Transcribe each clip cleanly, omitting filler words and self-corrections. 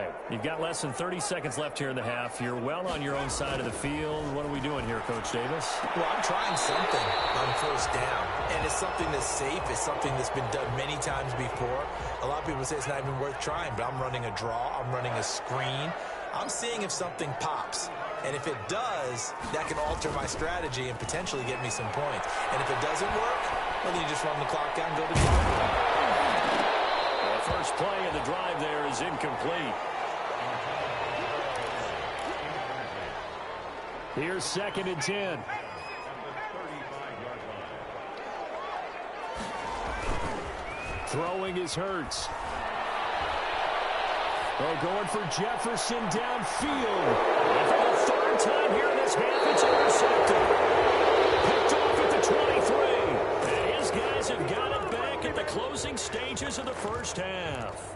drive. You've got less than 30 seconds left here in the half. You're well on your own side of the field. What are we doing here, Coach Davis? Well, I'm trying something on first down, and it's something that's safe. It's something that's been done many times before. A lot of people say it's not even worth trying, but I'm running a draw. I'm running a screen. I'm seeing if something pops. And if it does, that can alter my strategy and potentially get me some points. And if it doesn't work, well, then you just run the clock down and go to the The first play of the drive there is incomplete. Here's 2nd and 10. Throwing is Hurts. Oh, going for Jefferson downfield. And for the 3rd time here in this half, it's intercepted. Picked off at the 23. And his guys have got it back at the closing stages of the first half.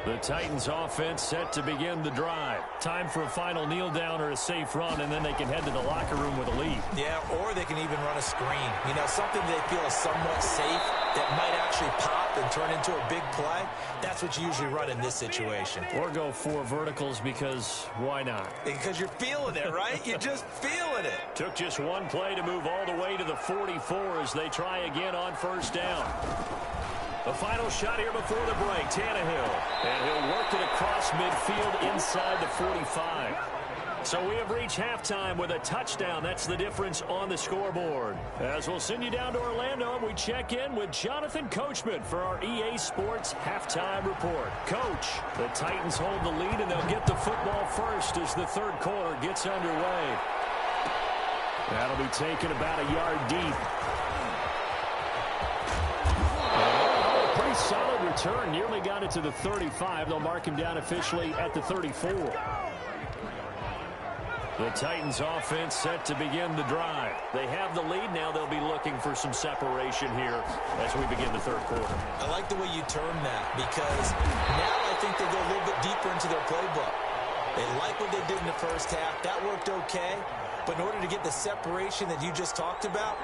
The Titans offense set to begin the drive. Time for a final kneel down or a safe run, and then they can head to the locker room with a lead. Yeah, or they can even run a screen. You know, something they feel is somewhat safe that might actually pop and turn into a big play. That's what you usually run in this situation. Or go 4 verticals because why not? Because you're feeling it, right? You're just feeling it. Took just one play to move all the way to the 44 as they try again on first down. The final shot here before the break, Tannehill. And he'll work it across midfield inside the 45. So we have reached halftime with a touchdown. That's the difference on the scoreboard. As we'll send you down to Orlando, and we check in with Jonathan Coachman for our EA Sports Halftime Report. Coach, the Titans hold the lead, and they'll get the football first as the 3rd quarter gets underway. That'll be taken about a yard deep. Solid return, nearly got it to the 35. They'll mark him down officially at the 34. The Titans offense set to begin the drive. They have the lead now. They'll be looking for some separation here as we begin the 3rd quarter. I like the way you term that because now I think they go a little bit deeper into their playbook. They like what they did in the first half. That worked okay. But in order to get the separation that you just talked about,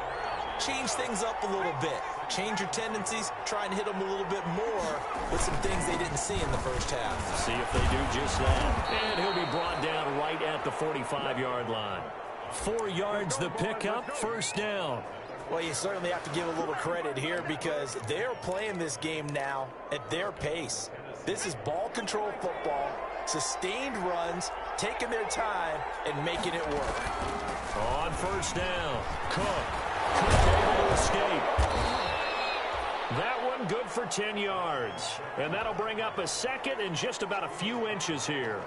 change things up a little bit. Change your tendencies, try and hit them a little bit more with some things they didn't see in the first half. See if they do just that. And he'll be brought down right at the 45-yard line. 4 yards the pickup, first down. Well, you certainly have to give a little credit here because they're playing this game now at their pace. This is ball control football, sustained runs, taking their time, and making it work. On first down, Cook able to escape. That one good for 10 yards. And that'll bring up a 2nd and just about a few inches here.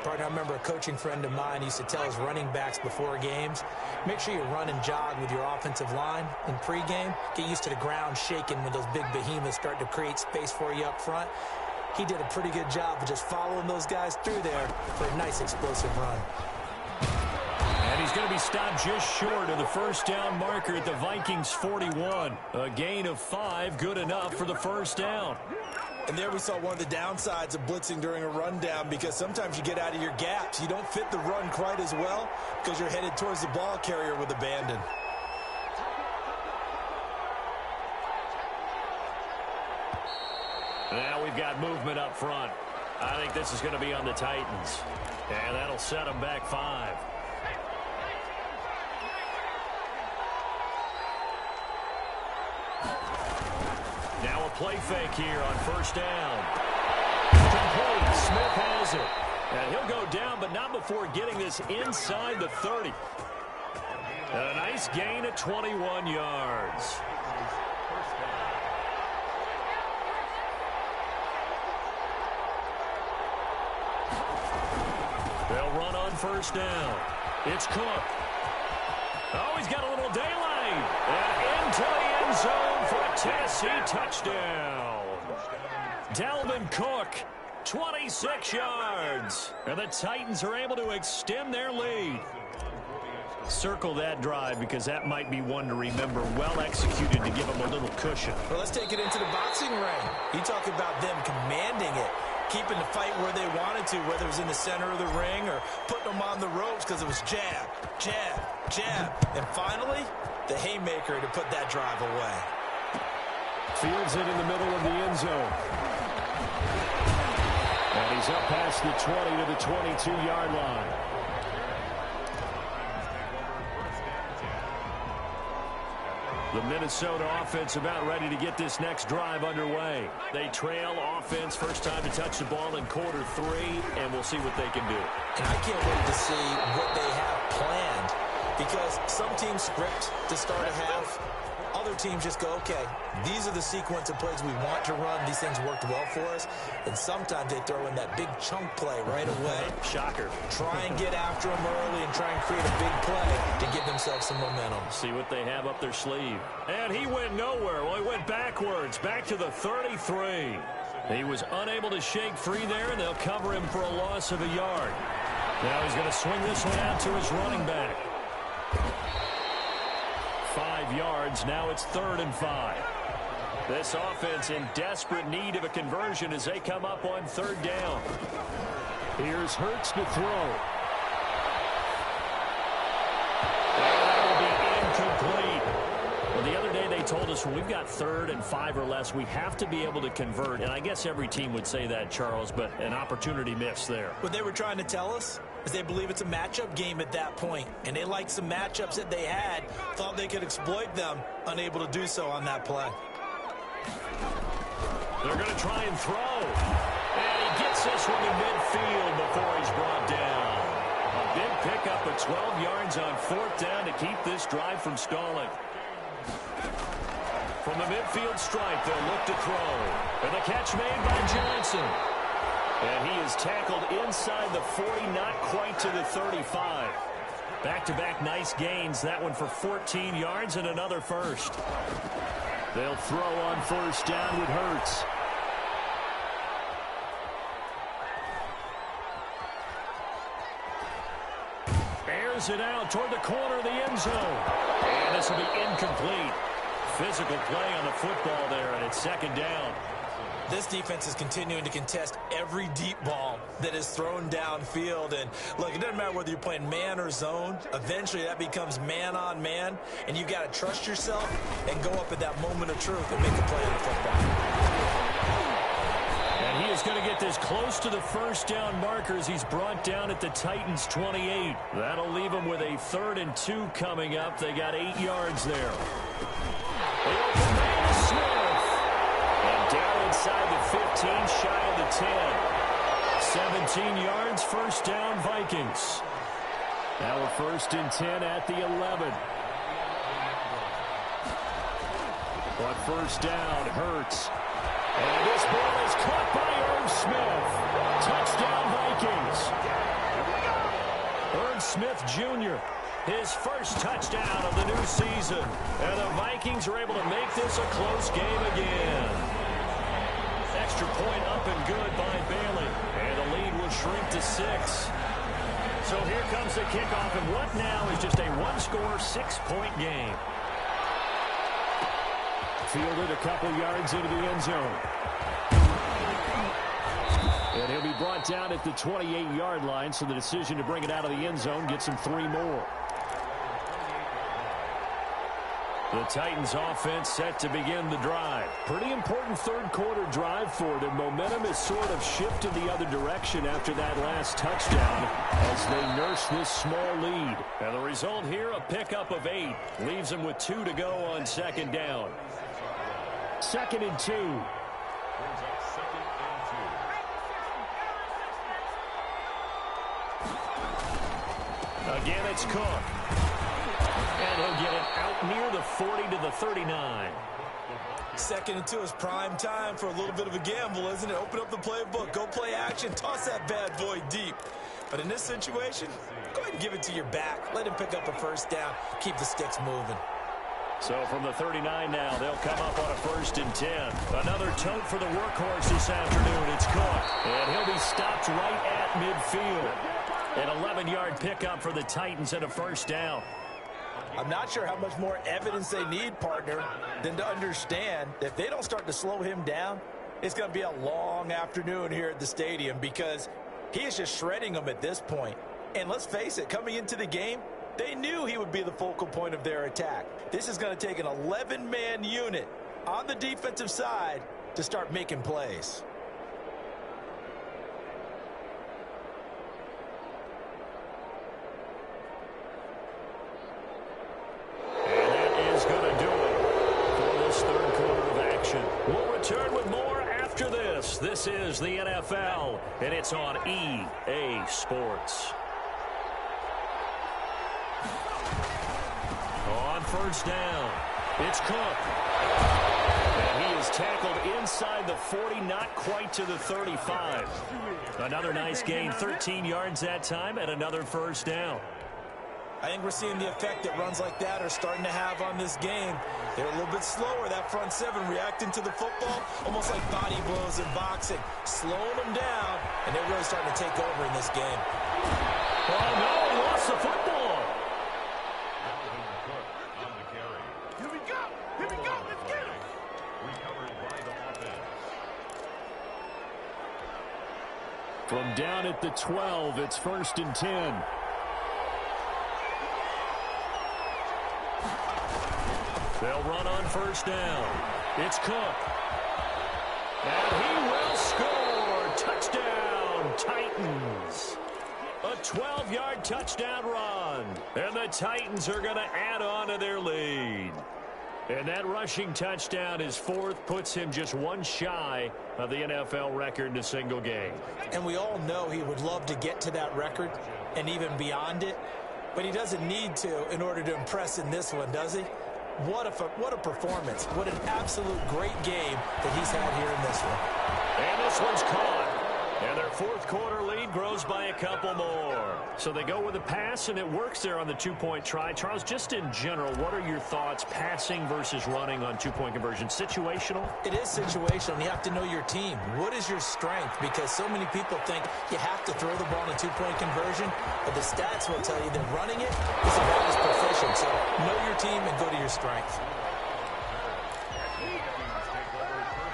Partner, I remember a coaching friend of mine used to tell his running backs before games, make sure you run and jog with your offensive line in pregame. Get used to the ground shaking when those big behemoths start to create space for you up front. He did a pretty good job of just following those guys through there for a nice explosive run. And he's going to be stopped just short of the first down marker at the Vikings 41. A gain of 5, good enough for the first down. And there we saw one of the downsides of blitzing during a rundown because sometimes you get out of your gaps. You don't fit the run quite as well because you're headed towards the ball carrier with abandon. Now we've got movement up front. I think this is going to be on the Titans. And that'll set them back 5. Now a play fake here on first down. Complete. Smith has it. And he'll go down, but not before getting this inside the 30. And a nice gain at 21 yards. They'll run on first down. It's Cook. Oh, he's got a little daylight. And into the end zone for a Tennessee touchdown. Dalvin Cook, 26 yards. And the Titans are able to extend their lead. Circle that drive because that might be one to remember. Well executed to give them a little cushion. Well, let's take it into the boxing ring. You talk about them commanding it, keeping the fight where they wanted to, whether it was in the center of the ring or putting them on the ropes because it was jab, jab, jab. And finally, the haymaker to put that drive away. Fields it in the middle of the end zone. And he's up past the 20 to the 22-yard line. The Minnesota offense about ready to get this next drive underway. They trail offense, first time to touch the ball in quarter 3, and we'll see what they can do. And I can't wait to see what they have planned, because some teams script to start a half. Other teams just go, okay, these are the sequence of plays we want to run. These things worked well for us. And sometimes they throw in that big chunk play right away. Shocker. Try and get after them early and try and create a big play to give themselves some momentum. See what they have up their sleeve. And he went nowhere. Well, he went backwards, back to the 33. He was unable to shake free there, and they'll cover him for a loss of a yard. Now he's going to swing this one out to his running back. 5 yards. Now it's 3rd and 5. This offense in desperate need of a conversion as they come up on 3rd down. Here's Hurts to throw. And that will be incomplete. Well, the other day they told us when we've got 3rd and 5 or less, we have to be able to convert. And I guess every team would say that, Charles, but an opportunity missed there. What they were trying to tell us is they believe it's a matchup game at that point, and they like some matchups that they had, thought they could exploit them, unable to do so on that play. They're going to try and throw, and he gets this one to midfield before he's brought down. A big pickup of 12 yards on 4th down to keep this drive from stalling. From the midfield stripe, they'll look to throw, and the catch made by Johnson. And he is tackled inside the 40, not quite to the 35. Back-to-back nice gains. That one for 14 yards and another first. They'll throw on 1st down with Hurts. Airs it out toward the corner of the end zone. And this will be incomplete. Physical play on the football there, and it's 2nd down. This defense is continuing to contest every deep ball that is thrown downfield. And, look, it doesn't matter whether you're playing man or zone. Eventually, that becomes man-on-man, and you've got to trust yourself and go up at that moment of truth and make a play on the football. And he is going to get this close to the 1st down marker as he's brought down at the Titans' 28. That'll leave him with a 3rd and 2 coming up. They got 8 yards there. They open man to Smith. And down inside the 15, shy of the 10. 17 yards, 1st down, Vikings. Now a 1st and 10 at the 11. But 1st down, Hurts. And this ball is caught by Irv Smith. Touchdown, Vikings. Irv Smith Jr., his first touchdown of the new season. And the Vikings are able to make this a close game again. Extra point up and good by Bailey. And the lead will shrink to 6. So here comes the kickoff, and what now is just a one-score, 6-point game. Fielded a couple yards into the end zone. And he'll be brought down at the 28-yard line, so the decision to bring it out of the end zone gets him 3 more. The Titans offense set to begin the drive. Pretty important 3rd quarter drive for them. Momentum has sort of shifted the other direction after that last touchdown as they nurse this small lead. And the result here, a pickup of 8. Leaves them with 2 to go on 2nd down. 2nd and 2. Again, it's Cook. And he'll get it out near the 40 to the 39. 2nd and 2 is prime time for a little bit of a gamble, isn't it? Open up the playbook, go play action, toss that bad boy deep. But in this situation, go ahead and give it to your back. Let him pick up a 1st down. Keep the sticks moving. So from the 39 now, they'll come up on a 1st and 10. Another tote for the workhorse this afternoon. It's Cook. And he'll be stopped right at midfield. An 11-yard pickup for the Titans and a 1st down. I'm not sure how much more evidence they need, partner, than to understand that if they don't start to slow him down, it's going to be a long afternoon here at the stadium because he is just shredding them at this point. And let's face it, coming into the game, They knew he would be the focal point of their attack. This is going to take an 11-man unit on the defensive side to start making plays. And that is going to do it for this third quarter of action. We'll return with more after this. This is the NFL, and it's on EA Sports. On first down, it's Cook. And he is tackled inside the 40, not quite to the 35. Another nice gain, 13 yards that time, and another first down. I think we're seeing the effect that runs like that are starting to have on this game. They're a little bit slower, that front seven, reacting to the football, almost like body blows in boxing, slowing them down, and they're really starting to take over in this game. Oh, no, he lost the football. From down at the 12, it's 1st and 10. They'll run on first down. It's Cook. And he will score. Touchdown, Titans. A 12-yard touchdown run. And the Titans are going to add on to their lead. And that rushing touchdown, his fourth, puts him just one shy of the NFL record in a single game. And we all know he would love to get to that record and even beyond it, but he doesn't need to in order to impress in this one, does he? What a performance. What an absolute great game that he's had here in this one. And this one's caught. And their fourth quarter lead grows by a couple more. So they go with a pass, and it works there on the two-point try. Charles, just in general, what are your thoughts, passing versus running on two-point conversion? Situational? It is situational. You have to know your team. What is your strength? Because so many people think you have to throw the ball in a two-point conversion, but the stats will tell you that running it is about as proficient. So know your team and go to your strength.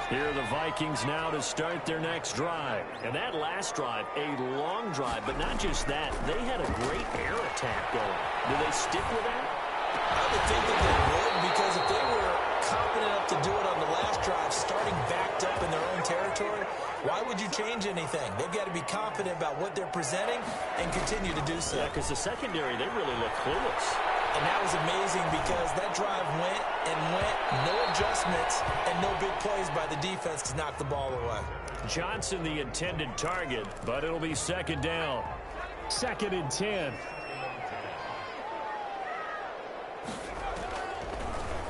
Here are the Vikings now to start their next drive. And that last drive, a long drive, but not just that. They had a great air attack going. Do they stick with that? I would think that they would, because if they were confident enough to do it on the last drive, starting backed up in their own territory, why would you change anything? They've got to be confident about what they're presenting and continue to do so. Yeah, because the secondary, they really look clueless. And that was amazing because that drive went and went, no adjustments and no big plays by the defense to knock the ball away. Johnson the intended target, but it'll be second down. 2nd and 10.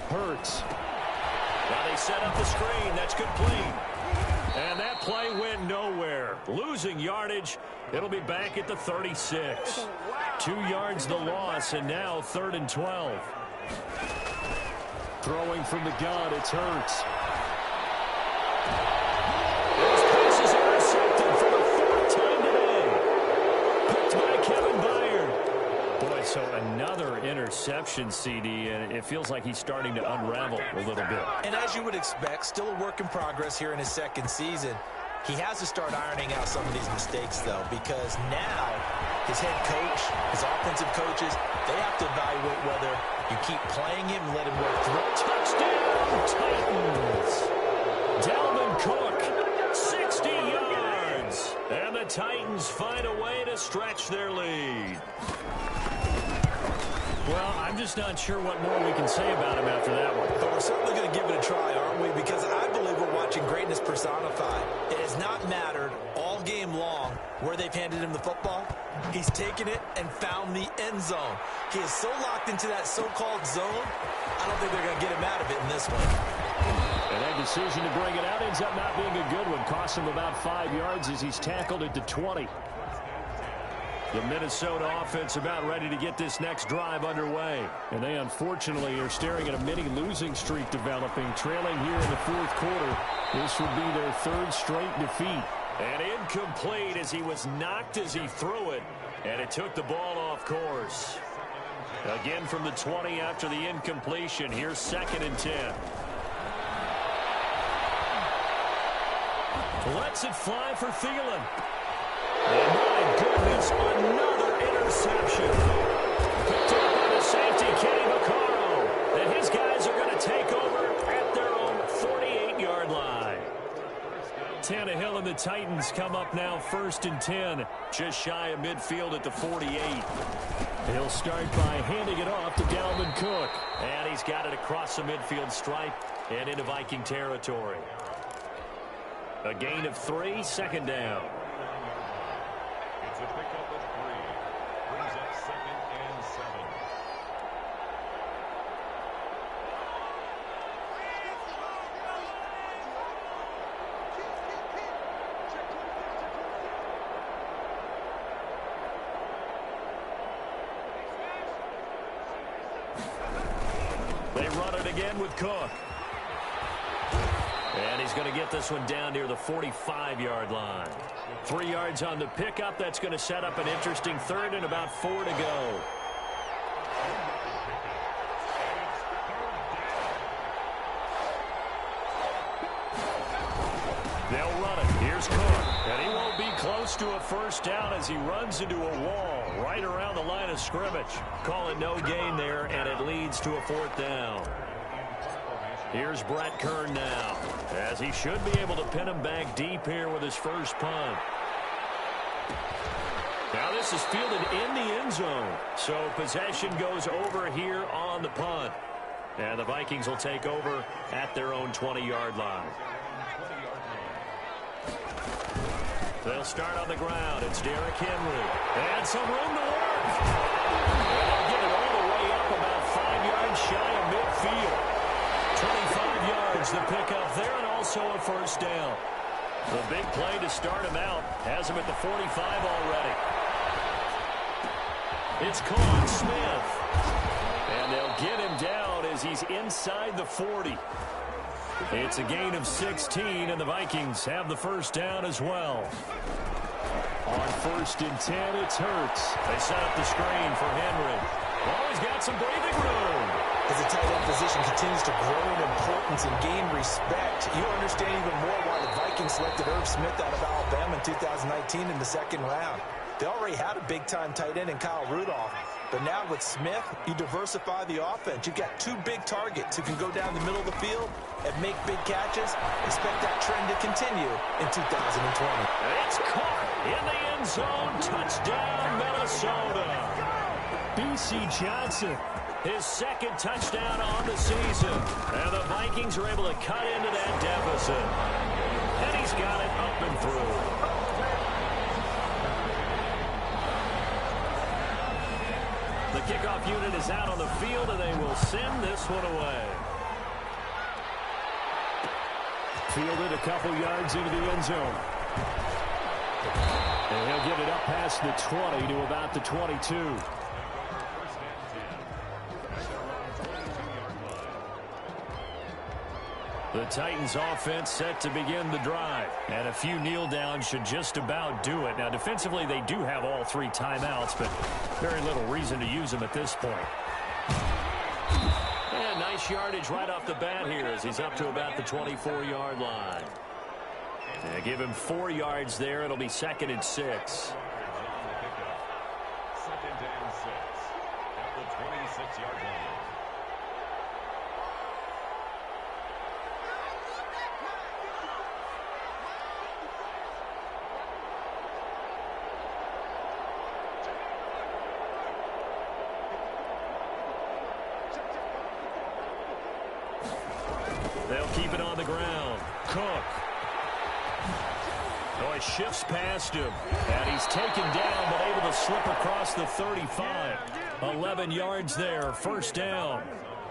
Hurts. Now they set up the screen. That's complete. And that play went nowhere. Losing yardage. It'll be back at the 36. 2 yards the loss, and now 3rd and 12. Throwing from the gun, it's Hurts. His pass is intercepted for the 4th time today. Picked by Kevin Byard. Boy, so another interception, CD, and it feels like he's starting to unravel a little bit. And as you would expect, still a work in progress here in his second season. He has to start ironing out some of these mistakes, though, because now his head coach, his offensive coaches, they have to evaluate whether you keep playing him and let him work through. Touchdown, Titans! Dalvin Cook, 60 yards. And the Titans find a way to stretch their lead. Well, I'm just not sure what more we can say about him after that one. But we're certainly going to give it a try, aren't we? Because I believe we're watching greatness personified. It has not mattered all game long where they've handed him the football. He's taken it and found the end zone. He is so locked into that so-called zone, I don't think they're going to get him out of it in this one. And that decision to bring it out ends up not being a good one. Cost him about 5 yards as he's tackled at the 20. The Minnesota offense about ready to get this next drive underway. And they unfortunately are staring at a mini losing streak developing, trailing here in the 4th quarter. This would be their 3rd straight defeat. And incomplete as he was knocked as he threw it. And it took the ball off course. Again from the 20 after the incompletion. Here's 2nd and 10. Lets it fly for Thielen. And my goodness, another interception. Picked up And his guys are going to take over at their own 48-yard line. Tannehill and the Titans come up now 1st and 10, just shy of midfield at the 48. He'll start by handing it off to Dalvin Cook. And he's got it across the midfield stripe and into Viking territory. A gain of 3, 2nd down. It's a pickup of 3. Brings up 2nd and 7. They run it again with Cook. And he's going to get this one down near the 45-yard line. 3 yards on the pickup. That's going to set up an interesting 3rd and about 4 to go. They'll run it. Here's Cook. And he won't be close to a 1st down as he runs into a wall right around the line of scrimmage. Call it no gain there, and it leads to a 4th down. Here's Brett Kern now, as he should be able to pin him back deep here with his first punt. Now this is fielded in the end zone, so possession goes over here on the punt. And the Vikings will take over at their own 20-yard line. They'll start on the ground. It's Derrick Henry. And some room to work. They'll get it all the way up about 5 yards shy of midfield. 25 yards the pickup there, and also a 1st down. The big play to start him out has him at the 45 already. It's Cohen Smith. And they'll get him down as he's inside the 40. It's a gain of 16, and the Vikings have the 1st down as well. On 1st and 10, it's Hurts. They set up the screen for Henry. Oh, he's got some breathing room. As the tight end position continues to grow in importance and gain respect, you understand even more why the Vikings selected Irv Smith out of Alabama in 2019 in the 2nd round. They already had a big-time tight end in Kyle Rudolph, but now with Smith, you diversify the offense. You've got 2 big targets who can go down the middle of the field and make big catches. Expect that trend to continue in 2020. It's caught in the end zone. Touchdown, Minnesota. B.C. Johnson. His 2nd touchdown on the season. And the Vikings are able to cut into that deficit. And he's got it up and through. The kickoff unit is out on the field, and they will send this one away. Fielded a couple yards into the end zone. And he'll get it up past the 20 to about the 22. The Titans offense set to begin the drive. And a few kneel downs should just about do it. Now, defensively, they do have all 3 timeouts, but very little reason to use them at this point. And nice yardage right off the bat here as he's up to about the 24-yard line. And give him 4 yards there. It'll be 2nd and 6. 2nd and 6 at the 26-yard line. They'll keep it on the ground. Cook. Oh, it shifts past him. And he's taken down, but able to slip across the 35. 11 yards there, 1st down.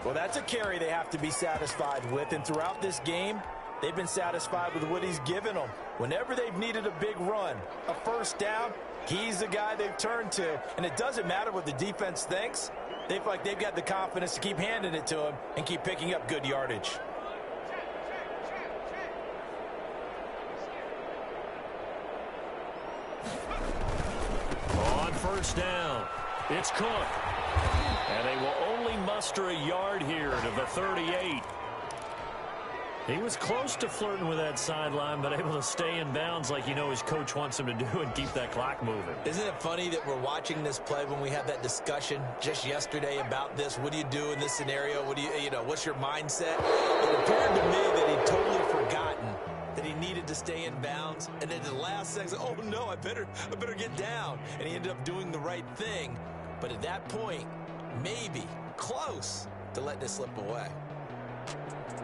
Well, that's a carry they have to be satisfied with. And throughout this game, they've been satisfied with what he's given them. Whenever they've needed a big run, a 1st down, he's the guy they've turned to. And it doesn't matter what the defense thinks. They feel like they've got the confidence to keep handing it to him and keep picking up good yardage. On 1st down, it's Cook. And they will only muster a yard here to the 38. He was close to flirting with that sideline, but able to stay in bounds like his coach wants him to do and keep that clock moving. Isn't it funny that we're watching this play when we had that discussion just yesterday about this? What do you do in this scenario? What do what's your mindset? It appeared to me that he'd totally forgotten that he needed to stay in bounds. And then the last second, oh no, I better get down. And he ended up doing the right thing. But at that point, maybe close to letting it slip away.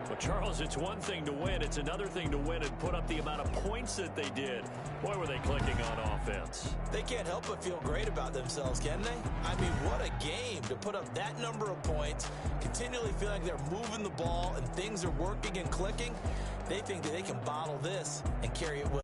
Well, Charles, it's one thing to win. It's another thing to win and put up the amount of points that they did. Boy, were they clicking on offense. They can't help but feel great about themselves, can they? I mean, what a game to put up that number of points, continually feel like they're moving the ball and things are working and clicking. They think that they can bottle this and carry it with